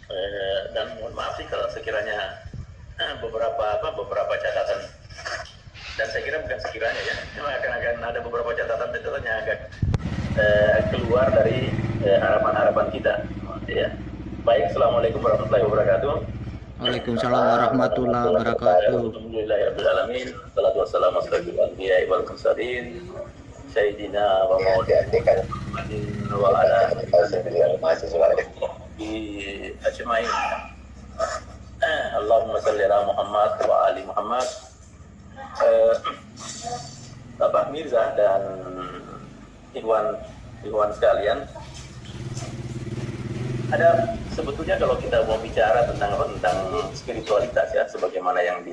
Dan mohon maaf sih kalau sekiranya beberapa catatan, dan saya kira bukan sekiranya ya, memang akan ada beberapa catatan yang agak keluar dari harapan-harapan kita ya. Baik, assalamualaikum warahmatullahi wabarakatuh. Waalaikumsalam warahmatullahi wabarakatuh. Alhamdulillahirrahmanirrahim. Salatu wassalamu ala asyrofil anbiya'i wal mursalin Sayyidina wa maulana Muhammadin wa ala alihi ajmain. Allahumma salli ala Muhammad wa ali Muhammad. Bapak Mirza dan Ikhwan sekalian, ada sebetulnya kalau kita mau bicara tentang spiritualitas ya, sebagaimana yang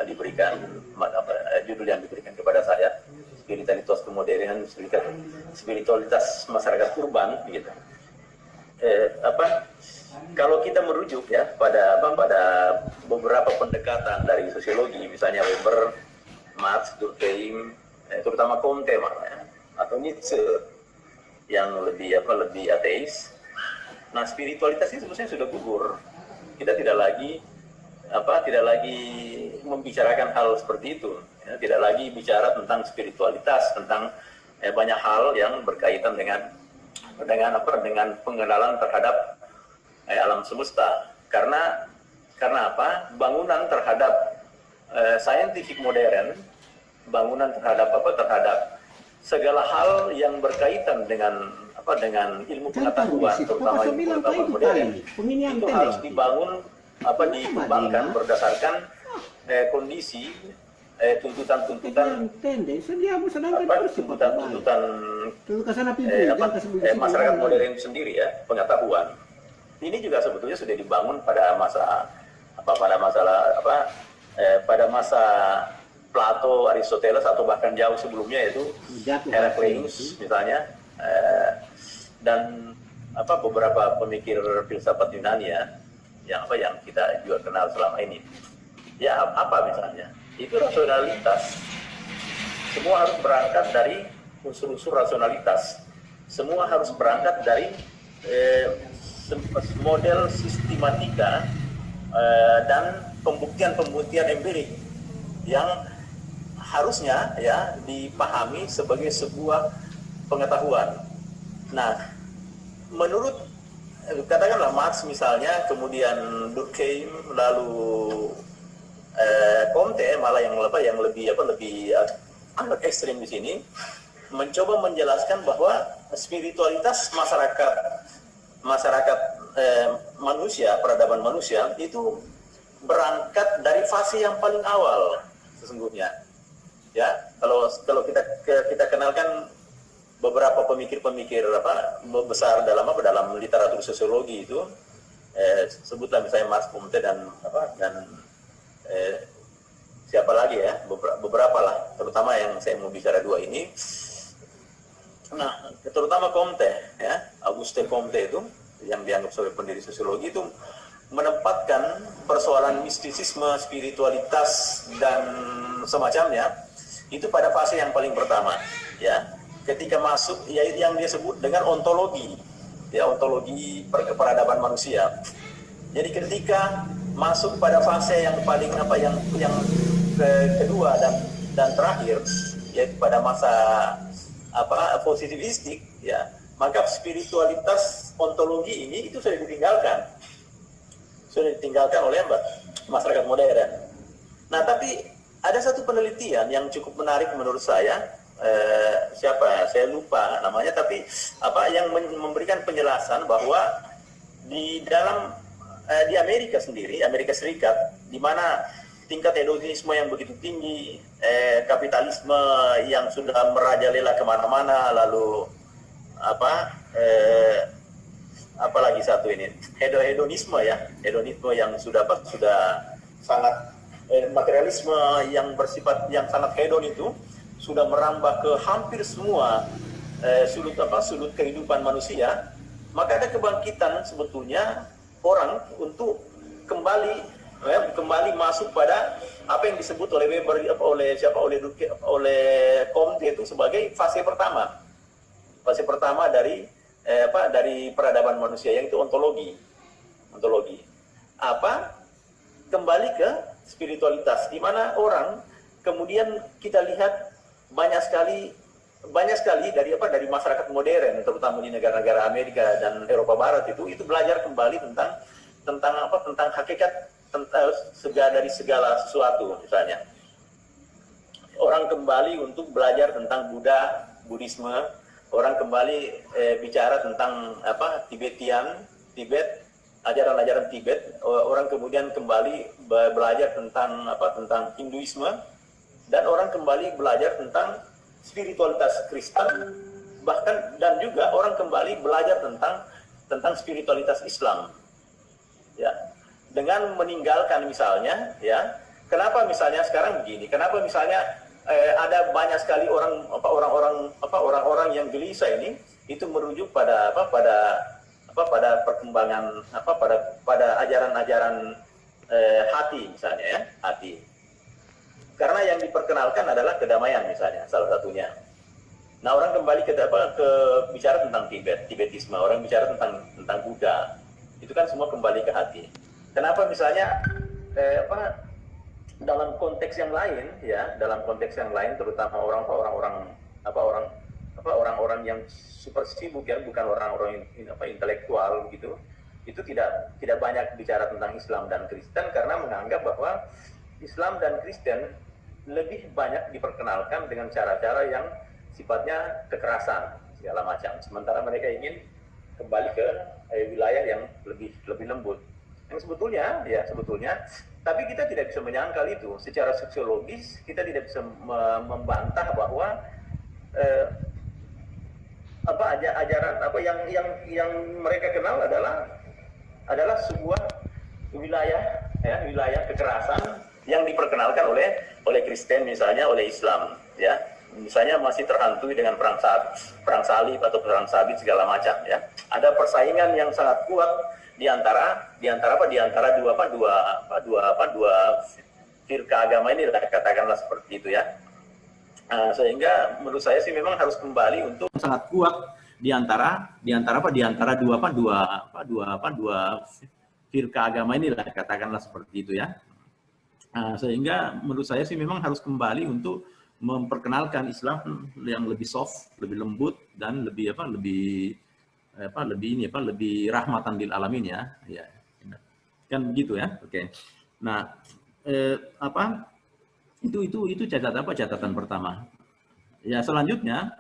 diberikan judul yang diberikan kepada saya, spiritualitas kemodernan, spiritualitas masyarakat urban gitu. Kalau kita merujuk ya pada beberapa pendekatan dari sosiologi, misalnya Weber, Marx, Durkheim, terutama Comte atau Nietzsche yang lebih ateis. Nah, spiritualitas ini sebenarnya sudah gugur. Kita tidak lagi membicarakan hal seperti itu. Ya, tidak lagi bicara tentang spiritualitas, tentang banyak hal yang berkaitan dengan pengenalan terhadap alam semesta. Karena apa? Bangunan terhadap scientific modern, bangunan terhadap segala hal yang berkaitan dengan ilmu pengetahuan, terutama ilmu pengetahuan modern, itu harus dikembangkan berdasarkan kondisi tuntutan masyarakat modern sendiri ya, pengetahuan. Ini juga sebetulnya sudah dibangun pada masa Plato, Aristoteles, atau bahkan jauh sebelumnya, yaitu Heraclitus misalnya, dan beberapa pemikir filsafat Yunani ya, yang kita juga kenal selama ini. Ya, misalnya itu rasionalitas. Semua harus berangkat dari unsur-unsur rasionalitas. Semua harus berangkat dari model sistematika dan pembuktian empirik yang harusnya ya dipahami sebagai sebuah pengetahuan. Nah, menurut katakanlah Marx misalnya, kemudian Durkheim, lalu Comte malah yang lebih ekstrim di sini, mencoba menjelaskan bahwa spiritualitas masyarakat manusia, peradaban manusia itu berangkat dari fase yang paling awal sesungguhnya. Ya, kalau kita kenalkan beberapa pemikir besar dalam literatur sosiologi itu, sebutlah misalnya Marx, Comte dan siapa lagi ya, beberapa lah, terutama yang saya mau bicara dua ini. Nah, terutama Comte ya, Auguste Comte itu yang dianggap sebagai pendiri sosiologi itu menempatkan persoalan mistisisme, spiritualitas dan semacamnya itu pada fase yang paling pertama ya, ketika masuk ya yang dia sebut dengan ontologi ya, ontologi peradaban manusia. Jadi ketika masuk pada fase yang paling yang kedua dan terakhir, yaitu pada masa positivistik ya, maka spiritualitas ontologi ini itu sudah ditinggalkan oleh masyarakat modern. Nah, tapi ada satu penelitian yang cukup menarik menurut saya, saya lupa namanya, tapi yang memberikan penjelasan bahwa di Amerika sendiri, Amerika Serikat, di mana tingkat hedonisme yang begitu tinggi, kapitalisme yang sudah merajalela kemana-mana, lalu apalagi satu ini, hedonisme yang sudah sangat materialisme yang bersifat yang sangat hedon itu sudah merambah ke hampir semua sudut kehidupan manusia. Maka ada kebangkitan sebetulnya orang untuk kembali masuk pada apa yang disebut oleh Weber, oleh Comte itu sebagai fase pertama dari peradaban manusia, yang itu ontologi. ontologi. Apa? Kembali ke spiritualitas, di mana orang kemudian kita lihat banyak sekali dari masyarakat modern, terutama di negara-negara Amerika dan Eropa Barat itu belajar kembali tentang hakikat dari segala sesuatu. Misalnya orang kembali untuk belajar tentang Buddhisme, orang kembali bicara tentang Tibet, ajaran-ajaran Tibet, orang kemudian kembali belajar tentang Hinduisme, dan orang kembali belajar tentang spiritualitas Kristen, bahkan dan juga orang kembali belajar tentang spiritualitas Islam. Ya, dengan meninggalkan misalnya, ya, kenapa misalnya sekarang begini? Kenapa misalnya ada banyak sekali orang-orang yang gelisah ini itu merujuk pada perkembangan pada ajaran-ajaran hati misalnya, ya, hati. Karena yang diperkenalkan adalah kedamaian misalnya, salah satunya. Nah, orang kembali ke bicara tentang Tibetisme, orang bicara tentang Buddha. Itu kan semua kembali ke hati. Kenapa misalnya dalam konteks yang lain, ya, terutama orang-orang yang super sibuk, ya, bukan orang-orang intelektual gitu, itu tidak banyak bicara tentang Islam dan Kristen karena menganggap bahwa Islam dan Kristen lebih banyak diperkenalkan dengan cara-cara yang sifatnya kekerasan segala macam, sementara mereka ingin kembali ke wilayah yang lebih lembut. Yang sebetulnya, tapi kita tidak bisa menyangkal itu secara sosiologis. Kita tidak bisa membantah bahwa ajaran yang mereka kenal adalah sebuah wilayah kekerasan yang diperkenalkan oleh Kristen misalnya, oleh Islam, ya. Misalnya masih terhantui dengan perang salib atau perang sabit segala macam, ya. Ada persaingan yang sangat kuat di antara dua firqa agama ini, katakanlah seperti itu, ya. Sehingga menurut saya sih memang harus kembali untuk sangat kuat di antara dua firqa agama ini, katakanlah seperti itu, ya. Sehingga menurut saya sih memang harus kembali untuk memperkenalkan Islam yang lebih soft, lebih lembut, dan lebih rahmatan lil alamin, ya. Ya. Kan begitu, ya. Oke. Nah, itu catatan pertama. Ya, selanjutnya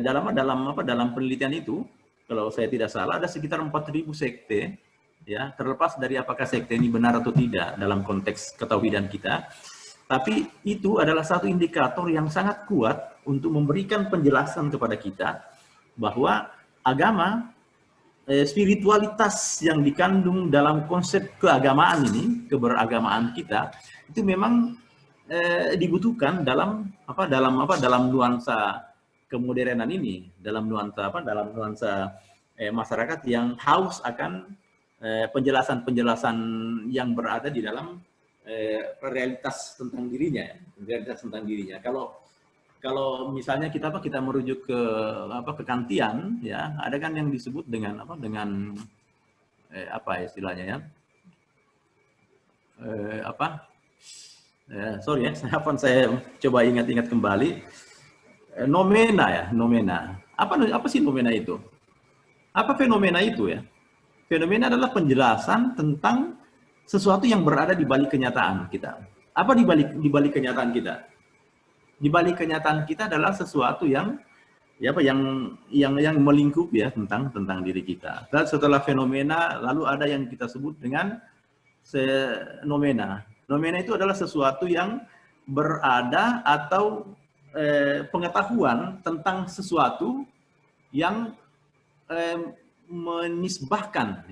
dalam penelitian itu, kalau saya tidak salah ada sekitar 4.000 sekte, ya, terlepas dari apakah sekte ini benar atau tidak dalam konteks ketauhidan kita. Tapi itu adalah satu indikator yang sangat kuat untuk memberikan penjelasan kepada kita bahwa agama, spiritualitas yang dikandung dalam konsep keagamaan ini, keberagamaan kita, itu memang dibutuhkan dalam nuansa kemodernan ini, dalam nuansa masyarakat yang haus akan penjelasan-penjelasan yang berada di dalam realitas tentang dirinya, Kalau misalnya kita merujuk ke Kantian, ya, ada kan yang disebut dengan istilahnya, ya, sorry ya, saya coba ingat-ingat kembali, nomena. Apa sih nomena itu? Apa fenomena itu, ya? Fenomena adalah penjelasan tentang sesuatu yang berada di balik kenyataan kita. Apa di balik kenyataan kita? Di balik kenyataan kita adalah sesuatu yang melingkup, ya, tentang diri kita. Dan setelah fenomena, lalu ada yang kita sebut dengan nomena. Nomena itu adalah sesuatu yang berada atau pengetahuan tentang sesuatu yang menisbahkan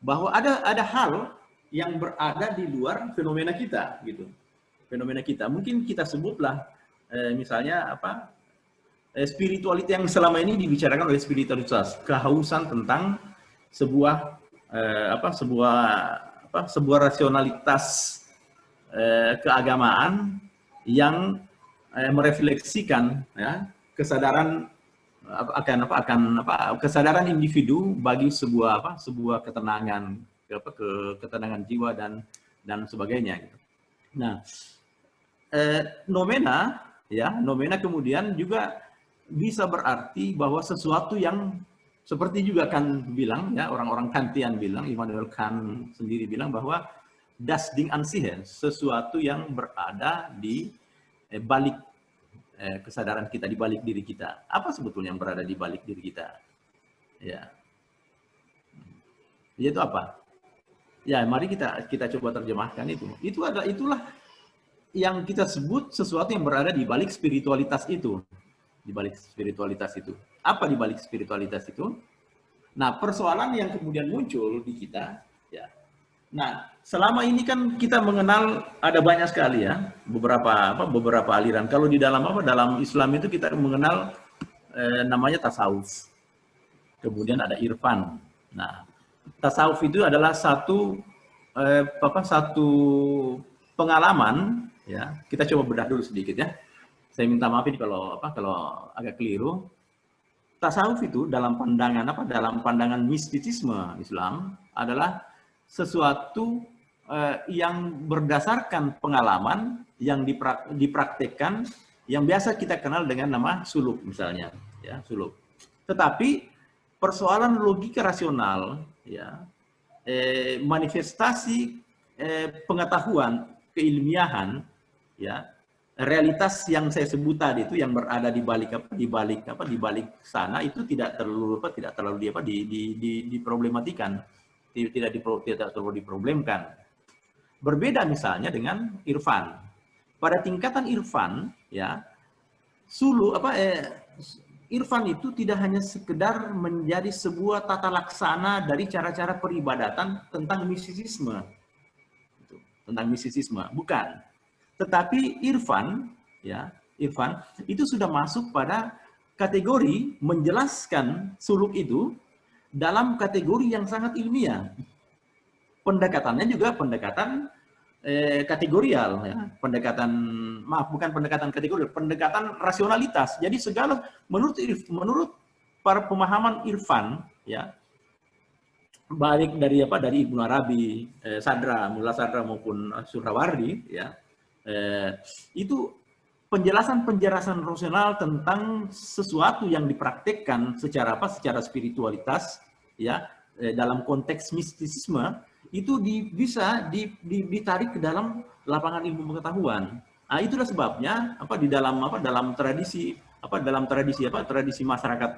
bahwa ada hal yang berada di luar fenomena kita, gitu. Fenomena kita. Mungkin kita sebutlah misalnya spiritualitas yang selama ini dibicarakan oleh spiritualitas, kehausan tentang sebuah rasionalitas keagamaan yang merefleksikan, ya, kesadaran kesadaran individu bagi sebuah ketenangan ketenangan jiwa dan sebagainya gitu. Nah, nomena kemudian juga bisa berarti bahwa sesuatu yang seperti juga kan bilang ya, orang-orang Kantian bilang, Immanuel Kant sendiri bilang bahwa das Ding an sich, sesuatu yang berada di balik kesadaran kita, di balik diri kita. Apa sebetulnya yang berada di balik diri kita? Ya, itu apa? Ya, mari kita coba terjemahkan itu. Itulah yang kita sebut sesuatu yang berada di balik spiritualitas itu. Di balik spiritualitas itu. Apa di balik spiritualitas itu? Nah, persoalan yang kemudian muncul di kita, ya. Nah, selama ini kan kita mengenal ada banyak sekali ya beberapa aliran. Kalau di dalam dalam Islam itu kita mengenal namanya tasawuf. Kemudian ada irfan. Nah, tasawuf itu adalah satu pengalaman ya. Kita coba bedah dulu sedikit ya. Saya minta maaf ini kalau agak keliru. Tasawuf itu dalam pandangan mistisisme Islam adalah sesuatu yang berdasarkan pengalaman yang dipraktekkan, yang biasa kita kenal dengan nama suluk misalnya, ya suluk. Tetapi persoalan logika rasional, ya manifestasi pengetahuan keilmiahan, ya realitas yang saya sebut tadi itu yang berada di balik sana itu tidak terlalu diproblematikan. Tidak terlalu diproblemkan. Berbeda misalnya dengan irfan. Pada tingkatan irfan, ya, irfan itu tidak hanya sekedar menjadi sebuah tata laksana dari cara-cara peribadatan tentang mistisisme. Tentang mistisisme, bukan. Tetapi irfan, ya, irfan itu sudah masuk pada kategori menjelaskan suluk itu dalam kategori yang sangat ilmiah. Pendekatannya juga pendekatan kategorial, ya. Pendekatan rasionalitas. Jadi segala menurut para pemahaman irfan, ya, baik dari Ibnu Arabi, Mullah Sadra maupun Suhrawardi, ya, itu penjelasan rasional tentang sesuatu yang dipraktekkan secara spiritualitas, ya, dalam konteks mistisisme itu bisa ditarik ke dalam lapangan ilmu pengetahuan. Nah, itulah sebabnya dalam tradisi masyarakat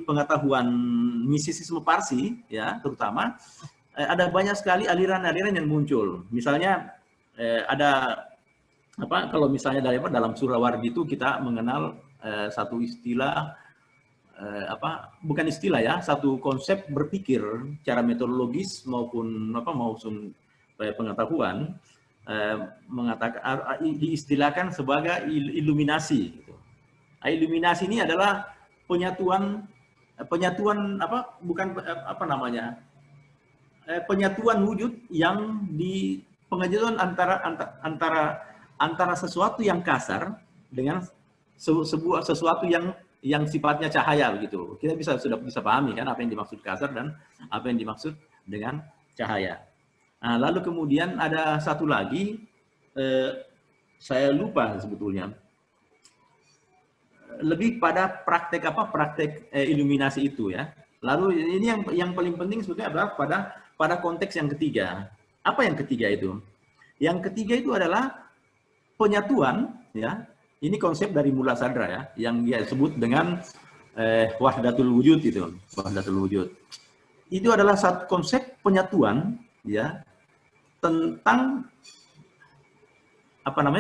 pengetahuan mistisisme Parsi, ya, terutama ada banyak sekali aliran-aliran yang muncul. Misalnya ada kalau misalnya dalam Suhrawardi itu kita mengenal satu istilah bukan istilah ya, satu konsep berpikir cara metodologis maupun pengetahuan diistilahkan sebagai iluminasi. Iluminasi ini adalah penyatuan wujud yang di pengajuan antara sesuatu yang kasar dengan sesuatu yang sifatnya cahaya begitu. Kita sudah bisa pahami kan apa yang dimaksud kasar dan apa yang dimaksud dengan cahaya. Nah, lalu kemudian ada satu lagi, saya lupa sebetulnya. Lebih pada praktek iluminasi itu ya. Lalu ini yang paling penting sebetulnya adalah pada konteks yang ketiga. Apa yang ketiga itu? Yang ketiga itu adalah penyatuan, ya. Ini konsep dari Mullah Sadra ya, yang dia sebut dengan wahdatul wujud itu, wahdatul wujud. Itu adalah satu konsep penyatuan, ya, tentang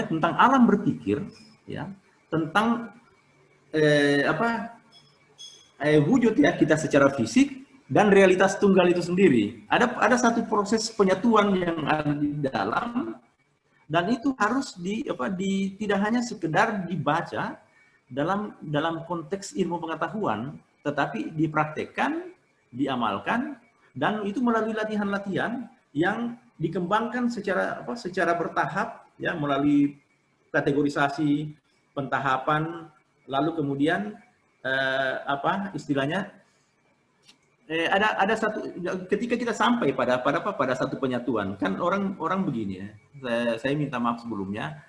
tentang alam berpikir, ya, tentang wujud ya kita secara fisik dan realitas tunggal itu sendiri. Ada satu proses penyatuan yang ada di dalam, dan itu harus tidak hanya sekedar dibaca dalam konteks ilmu pengetahuan, tetapi dipraktekkan, diamalkan, dan itu melalui latihan-latihan yang dikembangkan secara bertahap, ya, melalui kategorisasi, pentahapan, lalu kemudian apa istilahnya, ada satu, ketika kita sampai pada satu penyatuan, kan orang begini ya, saya minta maaf sebelumnya,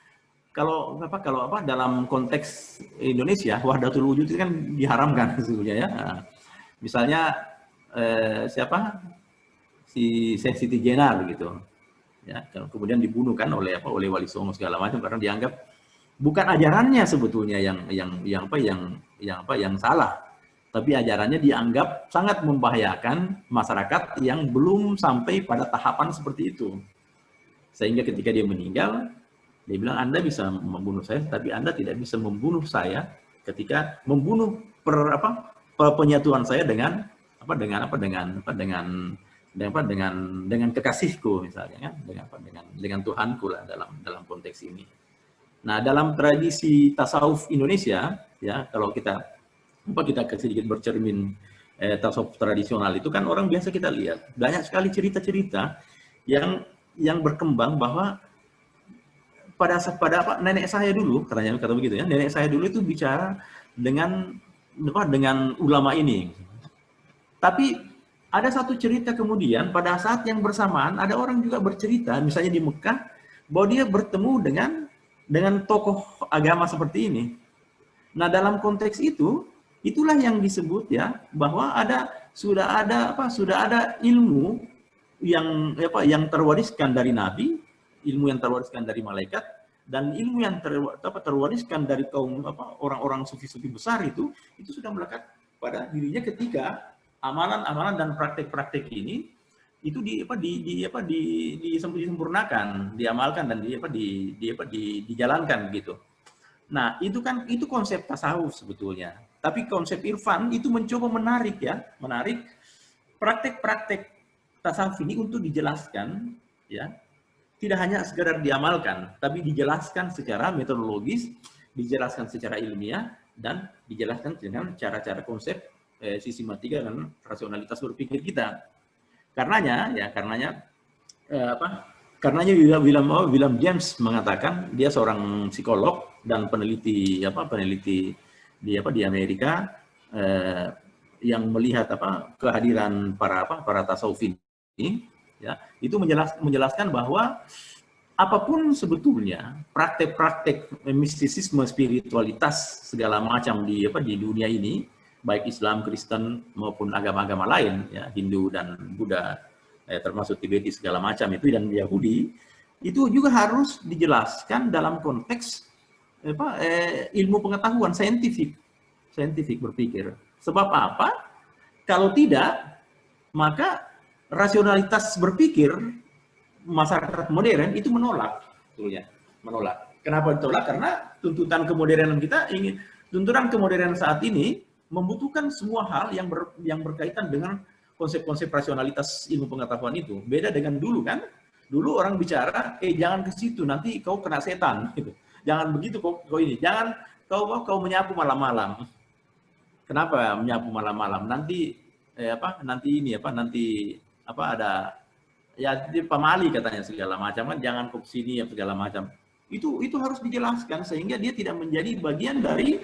kalau dalam konteks Indonesia wahdatul wujud itu kan diharamkan sesungguhnya ya. Nah, misalnya siapa si Siti Jenar gitu ya, kemudian dibunuh kan oleh Wali Songo segala macam karena dianggap bukan ajarannya sebetulnya yang salah, tapi ajarannya dianggap sangat membahayakan masyarakat yang belum sampai pada tahapan seperti itu, sehingga ketika dia meninggal dia bilang, Anda bisa membunuh saya, tapi Anda tidak bisa membunuh saya ketika membunuh penyatuan saya dengan kekasihku misalnya kan, dengan Tuhanku lah dalam konteks ini. Nah, dalam tradisi tasawuf Indonesia ya, kalau kita sedikit bercermin tasawuf tradisional itu kan orang biasa kita lihat banyak sekali cerita-cerita yang berkembang bahwa pada nenek saya dulu, kata begitu ya, nenek saya dulu itu bicara dengan ulama ini. Tapi ada satu cerita kemudian pada saat yang bersamaan ada orang juga bercerita, misalnya di Mekah, bahwa dia bertemu dengan tokoh agama seperti ini. Nah, dalam konteks itulah yang disebut ya, bahwa sudah ada ilmu yang terwariskan dari Nabi, ilmu yang terwariskan dari malaikat, dan ilmu yang terwariskan dari kaum orang-orang sufi-sufi besar itu sudah melekat pada dirinya ketika amalan-amalan dan praktek-praktek ini itu disempurnakan, diamalkan dan dijalankan gitu. Nah, itu konsep tasawuf sebetulnya. Tapi konsep irfan itu mencoba menarik praktek-praktek tasawuf ini untuk dijelaskan ya. Tidak hanya sekedar diamalkan, tapi dijelaskan secara metodologis, dijelaskan secara ilmiah, dan dijelaskan dengan cara-cara konsep sistematika dan rasionalitas berpikir kita. Karenanya William James mengatakan, dia seorang psikolog dan peneliti di Amerika yang melihat kehadiran para tasawuf ini. Ya, itu menjelaskan bahwa apapun sebetulnya praktek-praktek mistisisme, spiritualitas segala macam di dunia ini, baik Islam, Kristen maupun agama-agama lain, ya, Hindu dan Buddha, termasuk Tibeti segala macam itu, dan Yahudi, itu juga harus dijelaskan dalam konteks ilmu pengetahuan saintifik berpikir. Sebab apa? Kalau tidak, maka rasionalitas berpikir masyarakat modern itu menolak. Kenapa ditolak? Karena tuntutan kemodernan tuntutan kemodernan saat ini membutuhkan semua hal yang berkaitan dengan konsep-konsep rasionalitas ilmu pengetahuan itu. Beda dengan dulu kan? Dulu orang bicara, jangan ke situ, nanti kau kena setan. Gitu. Jangan begitu kau ini, jangan kau menyapu malam-malam. Kenapa menyapu malam-malam? Nanti ada ya pamali katanya segala macam kan, jangan ke sini ya segala macam. Itu harus dijelaskan sehingga dia tidak menjadi bagian dari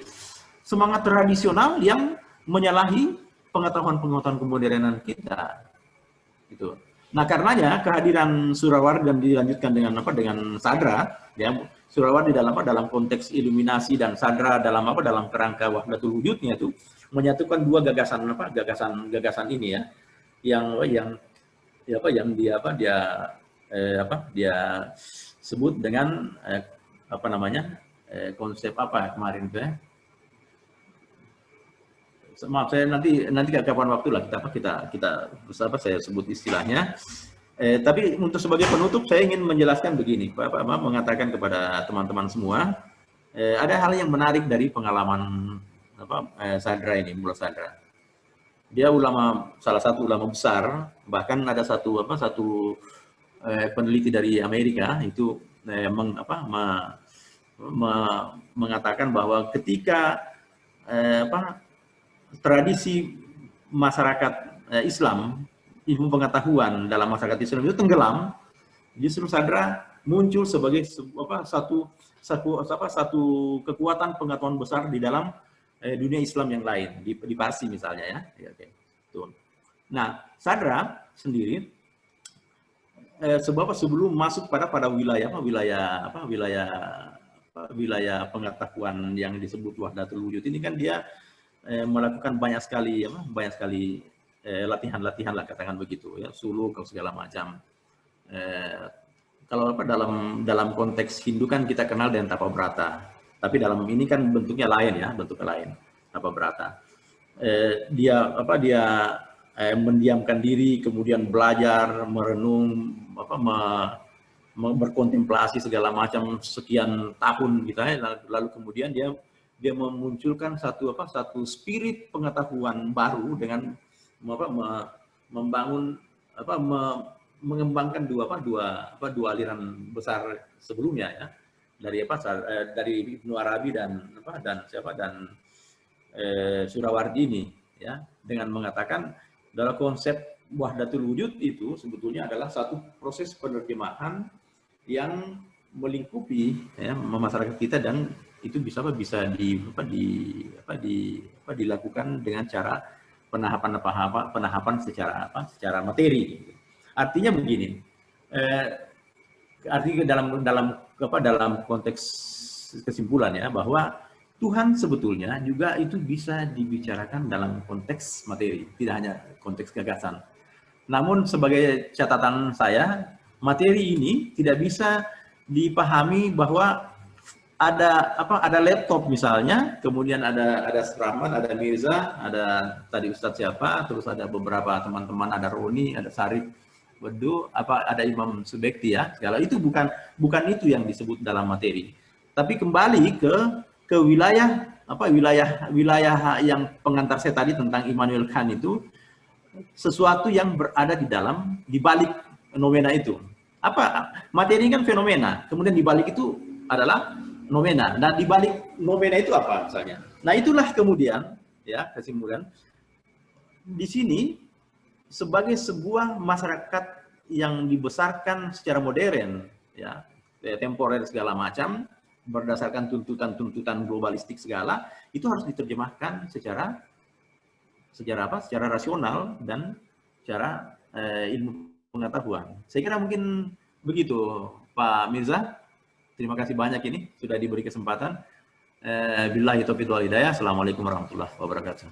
semangat tradisional yang menyalahi pengetahuan-pengetahuan kemodernan kita. Gitu. Nah, karenanya kehadiran Suhrawardi dan dilanjutkan dengan Sadra, ya, Suhrawardi dalam konteks iluminasi dan Sadra dalam kerangka wahdatul wujudnya itu menyatukan dua gagasan ini ya, yang dia sebut dengan konsep kemarin itu ya. Maaf, saya nanti kapan waktu lah kita saya sebut istilahnya. Tapi untuk sebagai penutup saya ingin menjelaskan begini, mengatakan kepada teman-teman semua, ada hal yang menarik dari pengalaman Sadra ini, Mullah Sadra. Dia salah satu ulama besar, bahkan ada satu peneliti dari Amerika itu mengatakan bahwa ketika tradisi masyarakat Islam, ilmu pengetahuan dalam masyarakat Islam itu tenggelam, justru Sadra muncul sebagai satu kekuatan pengetahuan besar di dalam dunia Islam yang lain di Parsi misalnya ya. Ya, oke. Tuh. Nah, Sadra sendiri sebelum masuk pada wilayah pengetahuan yang disebut wahdatul wujud ini kan dia melakukan banyak sekali latihan-latihan lah, katakan begitu ya, suluk segala macam. Kalau dalam konteks Hindu kan kita kenal dengan tapa brata, tapi dalam ini kan bentuknya lain ya, tapa brata. Dia mendiamkan diri, kemudian belajar, merenung, berkontemplasi segala macam sekian tahun gitu ya, lalu kemudian dia memunculkan satu spirit pengetahuan baru dengan mengembangkan dua aliran besar sebelumnya ya, dari Ibnu Arabi dan Surawardi ini ya, dengan mengatakan dalam konsep wahdatul wujud itu sebetulnya adalah satu proses penerjemahan yang melingkupi ya, masyarakat kita, dan itu bisa dilakukan dengan cara penahapan secara materi. Artinya begini, artinya dalam konteks kesimpulan ya, bahwa Tuhan sebetulnya juga itu bisa dibicarakan dalam konteks materi, tidak hanya konteks gagasan. Namun sebagai catatan saya, materi ini tidak bisa dipahami bahwa ada laptop misalnya, kemudian ada Rahman, ada Mirza, ada tadi Ustadz siapa, terus ada beberapa teman-teman, ada Roni, ada Sarif Bedu, ada Imam Subekti ya. Segala itu bukan itu yang disebut dalam materi. Tapi kembali ke wilayah yang pengantar saya tadi tentang Immanuel Kant itu, sesuatu yang berada di balik nomena itu. Materi kan fenomena, kemudian di balik itu adalah nomena. Nah, di balik nomena itu apa misalnya? Nah, itulah kemudian ya kesimpulan di sini sebagai sebuah masyarakat yang dibesarkan secara modern ya, temporer segala macam, berdasarkan tuntutan globalistik segala, itu harus diterjemahkan secara rasional dan secara ilmu pengetahuan. Saya kira mungkin begitu, Pak Mirza. Terima kasih banyak ini sudah diberi kesempatan. Billahi taufiq wal hidayah. Assalamualaikum warahmatullahi wabarakatuh.